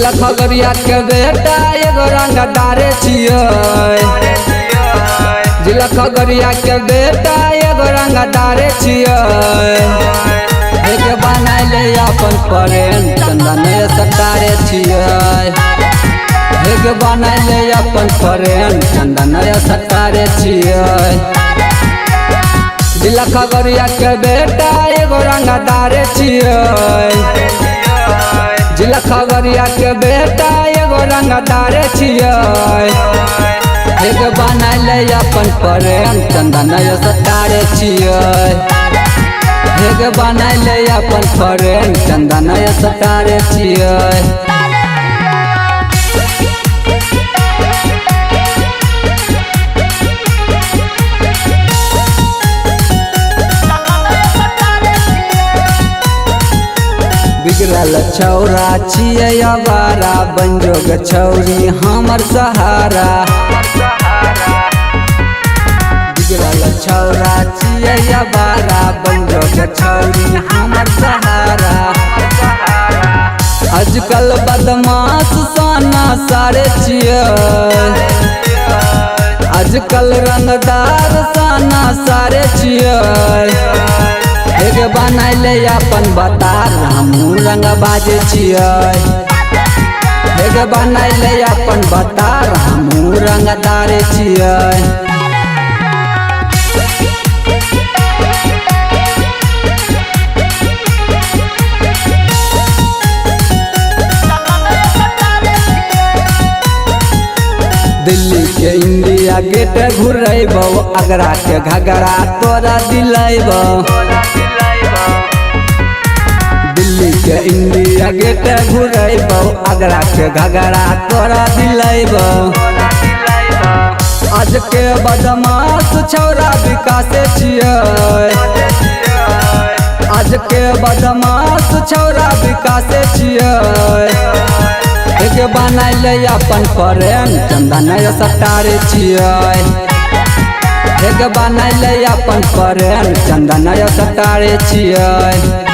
जिला खगड़िया के बेटा एगो रंगदारे छियै। जिला खगड़िया के बेटा एगो रंगदारे छियै। एक बनाइले अपन प्रेम चंदन सटारे छियै। एक बनाइले अपन प्रेम चंदन सटारे छियै। जिला खगड़िया के बेटा एगो रंगदारे छियै। जिला खगड़िया के बेटा एगो रंगदारे छियै। एक बनाइले अपन प्रेम चंदन सटारे छियै। एक बनाइले अपन प्रेम चंदन सटारे छियै। बिगड़ल छौरा छियै अवारा बंजोग छौरी हमर सहारा। बिगड़ल छौरा छियै अवारा बंजोग छौरी हमर सहारा। आजकल बदमाश साना सारे छियै। आजकल रंगदार साना सारे छियै। एक बनाइले अपन बतार हमहूँ रंगबाज छियै। एक बनाइले अपन बतार हमहूँ रंगदार छियै। दिल्ली के इंडिया गेट घुरैबौ आगरा के घगरा तोरा दिलैबौ। दिल्ली के इंडिया गेट घुरैबौ आगरा के घगरा तोरा दिलैबौ। आज के बदमाश छौरा विकासे छियै। आज के बदमाश छौरा विकासे छियै। एक बनाइले अपन प्रेम चंदन सटारे छियै। एक बनाइले अपन प्रेम चंदन सटारे छियै।